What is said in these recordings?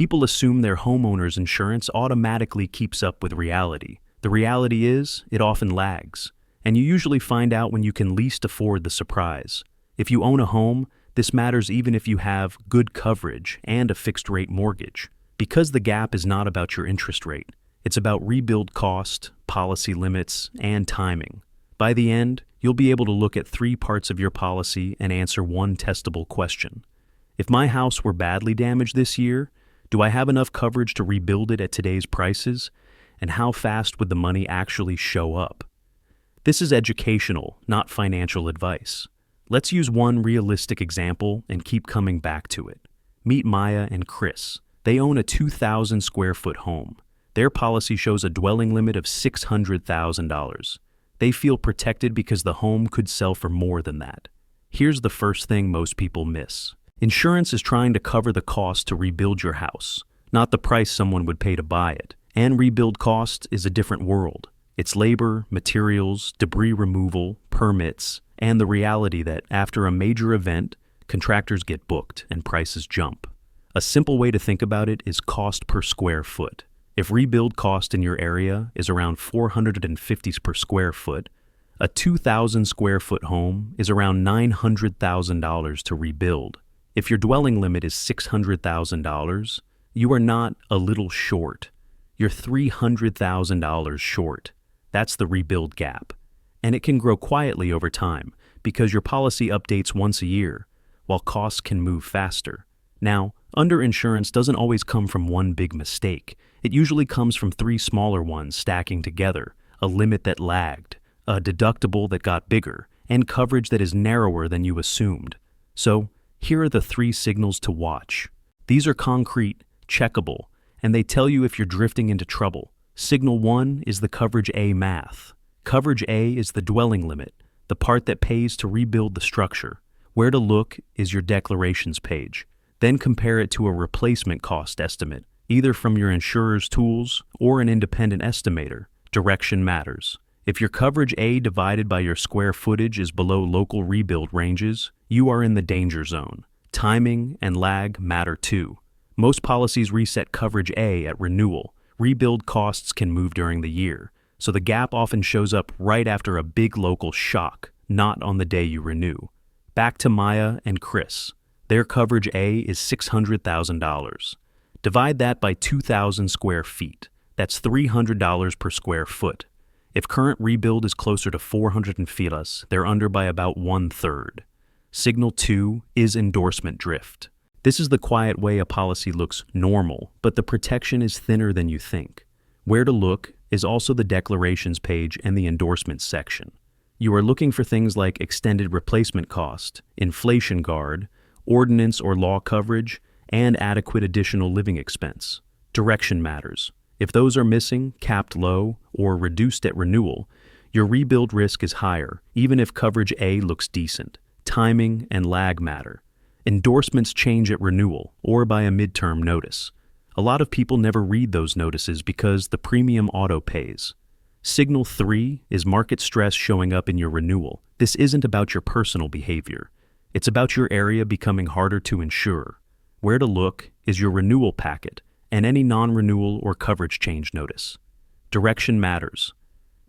People assume their homeowner's insurance automatically keeps up with reality. The reality is, it often lags, and you usually find out when you can least afford the surprise. If you own a home, this matters even if you have good coverage and a fixed-rate mortgage. Because the gap is not about your interest rate, it's about rebuild cost, policy limits, and timing. By the end, you'll be able to look at 3 parts of your policy and answer one testable question. If my house were badly damaged this year, do I have enough coverage to rebuild it at today's prices? And how fast would the money actually show up? This is educational, not financial advice. Let's use one realistic example and keep coming back to it. Meet Maya and Chris. They own a 2,000 square foot home. Their policy shows a dwelling limit of $600,000. They feel protected because the home could sell for more than that. Here's the first thing most people miss. Insurance is trying to cover the cost to rebuild your house, not the price someone would pay to buy it. And rebuild cost is a different world. It's labor, materials, debris removal, permits, and the reality that after a major event, contractors get booked and prices jump. A simple way to think about it is cost per square foot. If rebuild cost in your area is around $450 per square foot, a 2,000 square foot home is around $900,000 to rebuild. If your dwelling limit is $600,000, you are not a little short. You're $300,000 short. That's the rebuild gap. And it can grow quietly over time because your policy updates once a year, while costs can move faster. Now, underinsurance doesn't always come from one big mistake. It usually comes from 3 smaller ones stacking together, a limit that lagged, a deductible that got bigger, and coverage that is narrower than you assumed. So, here are the 3 signals to watch. These are concrete, checkable, and they tell you if you're drifting into trouble. Signal 1 is the Coverage A math. Coverage A is the dwelling limit, the part that pays to rebuild the structure. Where to look is your declarations page. Then compare it to a replacement cost estimate, either from your insurer's tools or an independent estimator. Direction matters. If your Coverage A divided by your square footage is below local rebuild ranges, you are in the danger zone. Timing and lag matter too. Most policies reset Coverage A at renewal. Rebuild costs can move during the year, so the gap often shows up right after a big local shock, not on the day you renew. Back to Maya and Chris. Their Coverage A is $600,000. Divide that by 2,000 square feet. That's $300 per square foot. If current rebuild is closer to 400 feet, they're under by about 1/3. Signal 2 is endorsement drift. This is the quiet way a policy looks normal, but the protection is thinner than you think. Where to look is also the declarations page and the endorsements section. You are looking for things like extended replacement cost, inflation guard, ordinance or law coverage, and adequate additional living expense. Direction matters. If those are missing, capped low, or reduced at renewal, your rebuild risk is higher, even if Coverage A looks decent. Timing and lag matter. Endorsements change at renewal or by a midterm notice. A lot of people never read those notices because the premium auto pays. Signal 3 is market stress showing up in your renewal. This isn't about your personal behavior. It's about your area becoming harder to insure. Where to look is your renewal packet and any non-renewal or coverage change notice. Direction matters.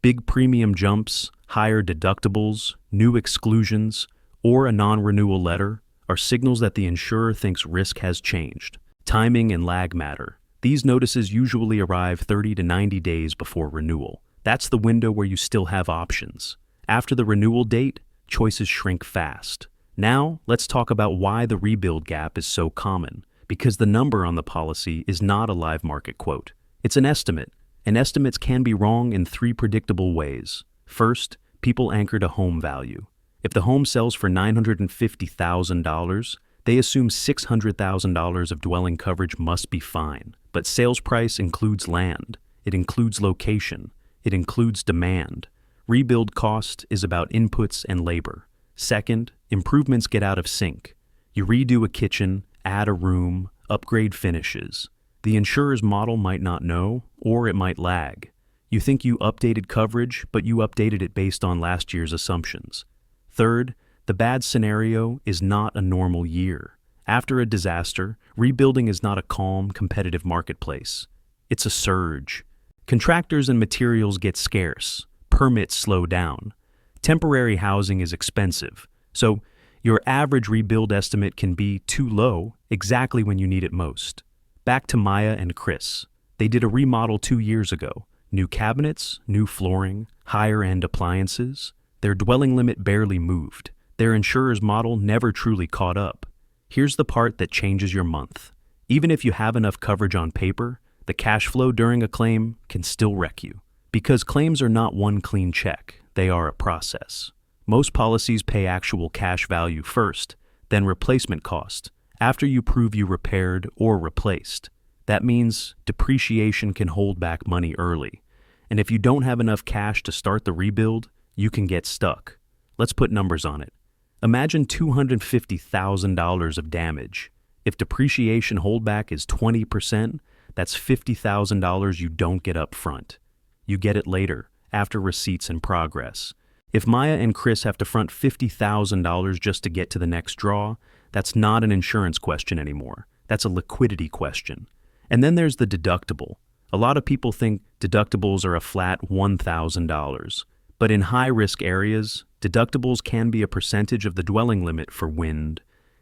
Big premium jumps, higher deductibles, new exclusions, or a non-renewal letter are signals that the insurer thinks risk has changed. Timing and lag matter. These notices usually arrive 30 to 90 days before renewal. That's the window where you still have options. After the renewal date, choices shrink fast. Now, let's talk about why the rebuild gap is so common. Because the number on the policy is not a live market quote. It's an estimate, and estimates can be wrong in 3 predictable ways. First, people anchor to home value. If the home sells for $950,000, they assume $600,000 of dwelling coverage must be fine. But sales price includes land. It includes location. It includes demand. Rebuild cost is about inputs and labor. Second, improvements get out of sync. You redo a kitchen, add a room, upgrade finishes. The insurer's model might not know, or it might lag. You think you updated coverage, but you updated it based on last year's assumptions. Third, the bad scenario is not a normal year. After a disaster, rebuilding is not a calm, competitive marketplace. It's a surge. Contractors and materials get scarce. Permits slow down. Temporary housing is expensive. So, your average rebuild estimate can be too low exactly when you need it most. Back to Maya and Chris. They did a remodel 2 years ago. New cabinets, new flooring, higher-end appliances. Their dwelling limit barely moved. Their insurer's model never truly caught up. Here's the part that changes your month. Even if you have enough coverage on paper, the cash flow during a claim can still wreck you. Because claims are not one clean check, they are a process. Most policies pay actual cash value first, then replacement cost, after you prove you repaired or replaced. That means depreciation can hold back money early. And if you don't have enough cash to start the rebuild, you can get stuck. Let's put numbers on it. Imagine $250,000 of damage. If depreciation holdback is 20%, that's $50,000 you don't get up front. You get it later, after receipts in progress. If Maya and Chris have to front $50,000 just to get to the next draw, that's not an insurance question anymore. That's a liquidity question. And then there's the deductible. A lot of people think deductibles are a flat $1,000. But in high-risk areas, deductibles can be a percentage of the dwelling limit for wind,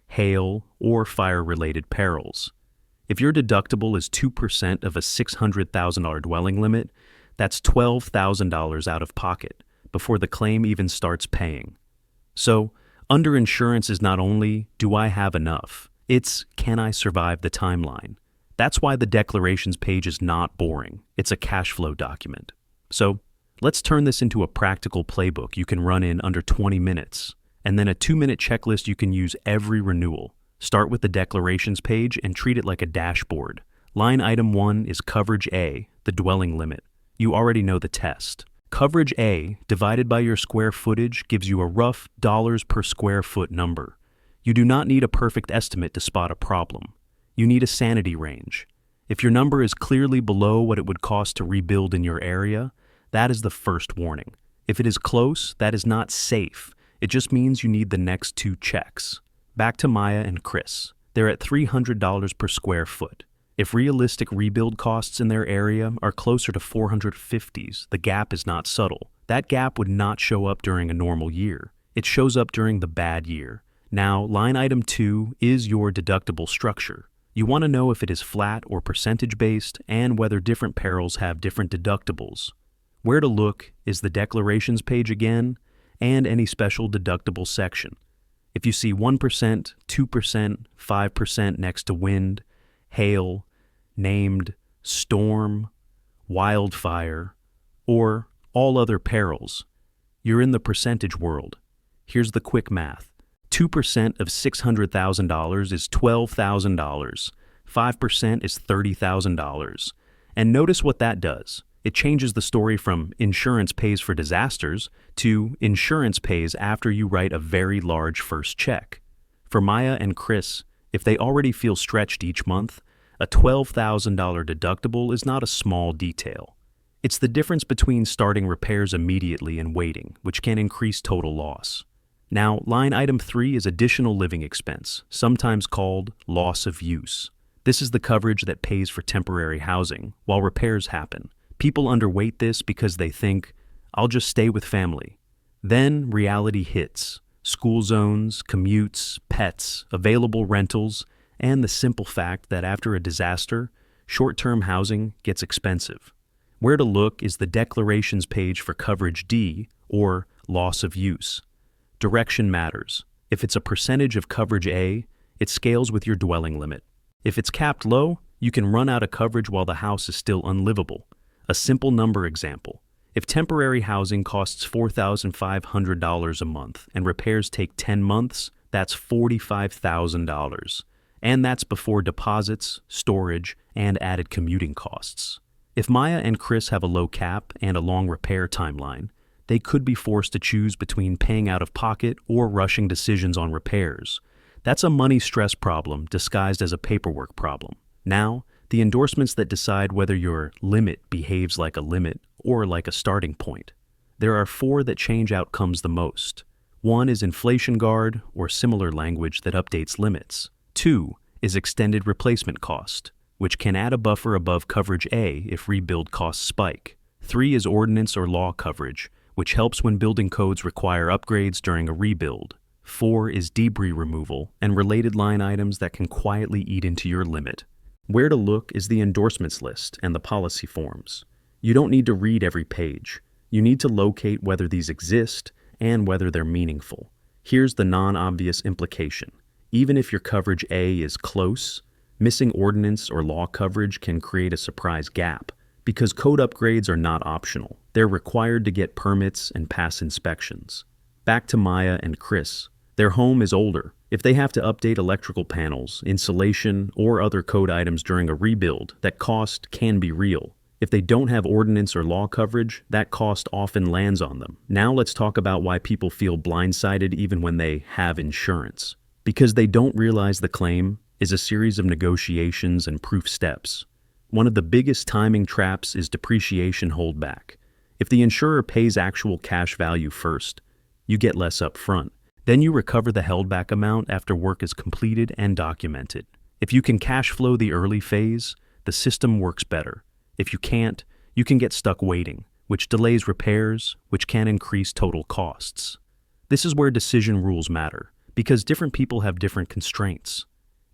hail, or fire-related perils. If your deductible is 2% of a $600,000 dwelling limit, that's $12,000 out of pocket before the claim even starts paying. So, underinsurance is not only, do I have enough? It's, can I survive the timeline? That's why the declarations page is not boring. It's a cash flow document. So, let's turn this into a practical playbook you can run in under 20 minutes, and then a 2-minute checklist you can use every renewal. Start with the declarations page and treat it like a dashboard. Line item 1 is coverage A, the dwelling limit. You already know the test. Coverage A divided by your square footage gives you a rough dollars per square foot number. You do not need a perfect estimate to spot a problem. You need a sanity range. If your number is clearly below what it would cost to rebuild in your area, that is the first warning. If it is close, that is not safe. It just means you need the next 2 checks. Back to Maya and Chris. They're at $300 per square foot. If realistic rebuild costs in their area are closer to $450s, the gap is not subtle. That gap would not show up during a normal year. It shows up during the bad year. Now, line item 2 is your deductible structure. You want to know if it is flat or percentage-based and whether different perils have different deductibles. Where to look is the declarations page again and any special deductible section. If you see 1%, 2%, 5% next to wind, hail, named, storm, wildfire, or all other perils, you're in the percentage world. Here's the quick math. 2% of $600,000 is $12,000. 5% is $30,000. And notice what that does. It changes the story from insurance pays for disasters to insurance pays after you write a very large first check. For Maya and Chris, if they already feel stretched each month, a $12,000 deductible is not a small detail. It's the difference between starting repairs immediately and waiting, which can increase total loss. Now, line item 3 is additional living expense, sometimes called loss of use. This is the coverage that pays for temporary housing while repairs happen. People underweight this because they think, I'll just stay with family. Then reality hits. School zones, commutes, pets, available rentals, and the simple fact that after a disaster, short-term housing gets expensive. Where to look is the declarations page for coverage D, or loss of use. Direction matters. If it's a percentage of coverage A, it scales with your dwelling limit. If it's capped low, you can run out of coverage while the house is still unlivable. A simple number example. If temporary housing costs $4,500 a month and repairs take 10 months, that's $45,000. And that's before deposits, storage, and added commuting costs. If Maya and Chris have a low cap and a long repair timeline, they could be forced to choose between paying out of pocket or rushing decisions on repairs. That's a money stress problem disguised as a paperwork problem. Now, the endorsements that decide whether your limit behaves like a limit or like a starting point. There are 4 that change outcomes the most. 1 is inflation guard or similar language that updates limits. 2 is extended replacement cost, which can add a buffer above coverage A if rebuild costs spike. 3 is ordinance or law coverage, which helps when building codes require upgrades during a rebuild. 4 is debris removal and related line items that can quietly eat into your limit. Where to look is the endorsements list and the policy forms. You don't need to read every page. You need to locate whether these exist and whether they're meaningful. Here's the non-obvious implication. Even if your coverage A is close, missing ordinance or law coverage can create a surprise gap because code upgrades are not optional. They're required to get permits and pass inspections. Back to Maya and Chris. Their home is older. If they have to update electrical panels, insulation, or other code items during a rebuild, that cost can be real. If they don't have ordinance or law coverage, that cost often lands on them. Now let's talk about why people feel blindsided even when they have insurance. Because they don't realize the claim is a series of negotiations and proof steps. One of the biggest timing traps is depreciation holdback. If the insurer pays actual cash value first, you get less upfront. Then you recover the held back amount after work is completed and documented. If you can cash flow the early phase, the system works better. If you can't, you can get stuck waiting, which delays repairs, which can increase total costs. This is where decision rules matter, because different people have different constraints.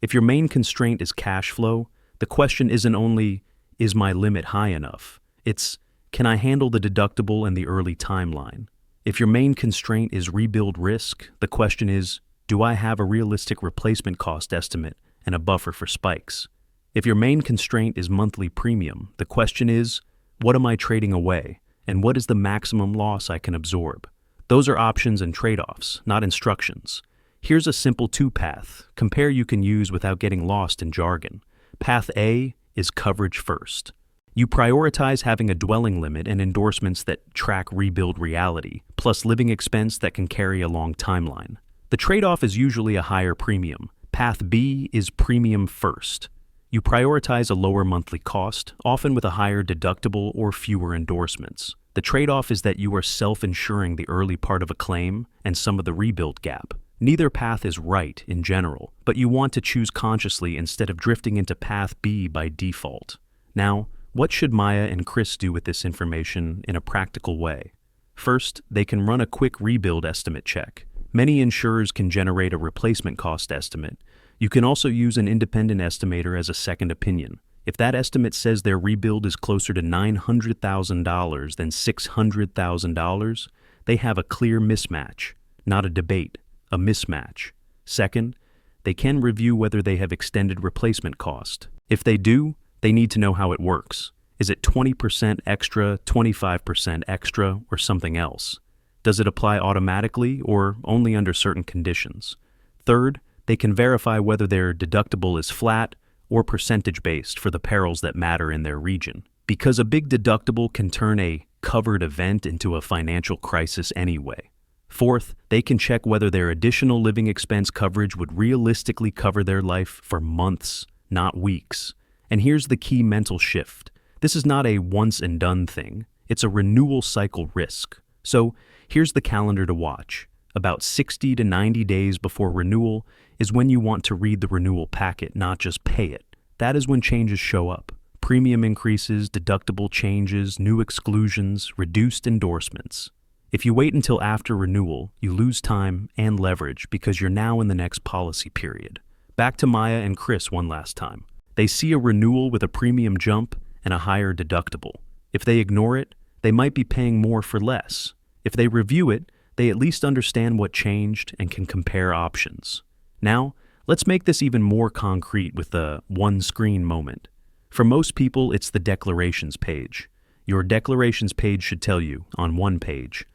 If your main constraint is cash flow, the question isn't only, is my limit high enough? It's, can I handle the deductible and the early timeline? If your main constraint is rebuild risk, the question is, do I have a realistic replacement cost estimate and a buffer for spikes? If your main constraint is monthly premium, the question is, what am I trading away, and what is the maximum loss I can absorb? Those are options and trade-offs, not instructions. Here's a simple two-path compare you can use without getting lost in jargon. Path A is coverage first. You prioritize having a dwelling limit and endorsements that track rebuild reality, plus living expense that can carry a long timeline. The trade-off is usually a higher premium. Path B is premium first. You prioritize a lower monthly cost, often with a higher deductible or fewer endorsements. The trade-off is that you are self-insuring the early part of a claim and some of the rebuild gap. Neither path is right in general, but you want to choose consciously instead of drifting into path B by default. Now, what should Maya and Chris do with this information in a practical way? First, they can run a quick rebuild estimate check. Many insurers can generate a replacement cost estimate. You can also use an independent estimator as a second opinion. If that estimate says their rebuild is closer to $900,000 than $600,000, they have a clear mismatch, not a debate, a mismatch. Second, they can review whether they have extended replacement cost. If they do, they need to know how it works. Is it 20% extra, 25% extra, or something else? Does it apply automatically or only under certain conditions? Third, they can verify whether their deductible is flat or percentage-based for the perils that matter in their region. Because a big deductible can turn a covered event into a financial crisis anyway. Fourth, they can check whether their additional living expense coverage would realistically cover their life for months, not weeks. And here's the key mental shift. This is not a once-and-done thing. It's a renewal cycle risk. So here's the calendar to watch. About 60 to 90 days before renewal is when you want to read the renewal packet, not just pay it. That is when changes show up. Premium increases, deductible changes, new exclusions, reduced endorsements. If you wait until after renewal, you lose time and leverage because you're now in the next policy period. Back to Maya and Chris one last time. They see a renewal with a premium jump and a higher deductible. If they ignore it, they might be paying more for less. If they review it, they at least understand what changed and can compare options. Now, let's make this even more concrete with the one-screen moment. For most people, it's the declarations page. Your declarations page should tell you, on one page,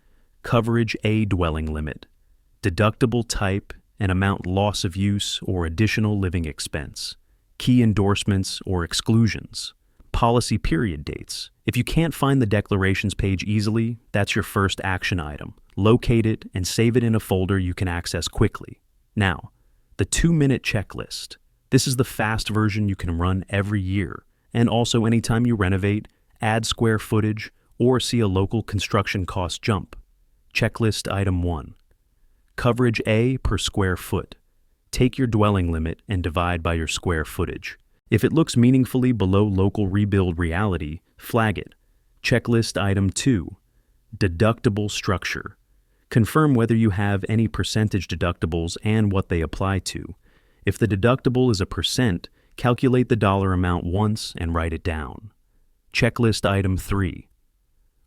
coverage A dwelling limit, deductible type and amount loss of use or additional living expense, key endorsements or exclusions, policy period dates. If you can't find the declarations page easily, that's your first action item. Locate it and save it in a folder you can access quickly. Now, the 2-minute checklist. This is the fast version you can run every year, and also anytime you renovate, add square footage, or see a local construction cost jump. Checklist item 1. Coverage A per square foot. Take your dwelling limit and divide by your square footage. If it looks meaningfully below local rebuild reality, flag it. Checklist item 2. Deductible structure. Confirm whether you have any percentage deductibles and what they apply to. If the deductible is a percent, calculate the dollar amount once and write it down. Checklist item 3.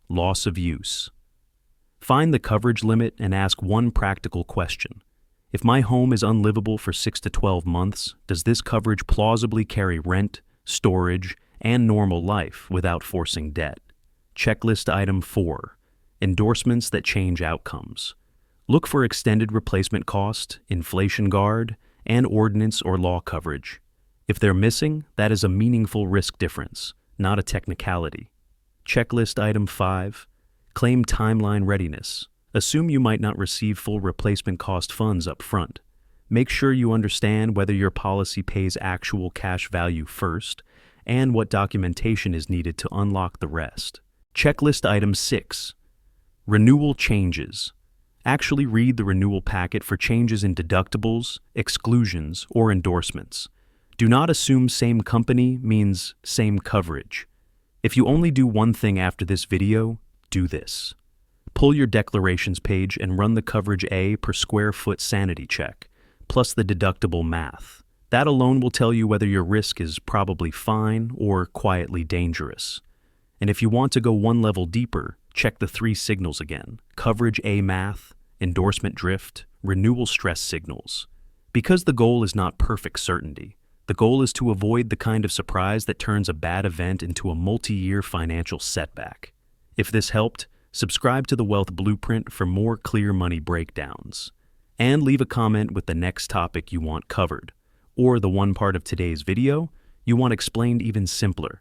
Loss of use. Find the coverage limit and ask one practical question. If my home is unlivable for 6 to 12 months, does this coverage plausibly carry rent, storage, and normal life without forcing debt? Checklist item 4. Endorsements that change outcomes. Look for extended replacement cost, inflation guard, and ordinance or law coverage. If they're missing, that is a meaningful risk difference, not a technicality. Checklist item 5. Claim timeline readiness. Assume you might not receive full replacement cost funds up front. Make sure you understand whether your policy pays actual cash value first and what documentation is needed to unlock the rest. Checklist item 6. Renewal changes. Actually read the renewal packet for changes in deductibles, exclusions, or endorsements. Do not assume same company means same coverage. If you only do one thing after this video, do this. Pull your declarations page and run the coverage A per square foot sanity check, plus the deductible math. That alone will tell you whether your risk is probably fine or quietly dangerous. And if you want to go one level deeper, check the 3 signals again: coverage A math, endorsement drift, renewal stress signals. Because the goal is not perfect certainty, the goal is to avoid the kind of surprise that turns a bad event into a multi-year financial setback. If this helped, subscribe to the Wealth Blueprint for more clear money breakdowns. And leave a comment with the next topic you want covered, or the one part of today's video you want explained even simpler.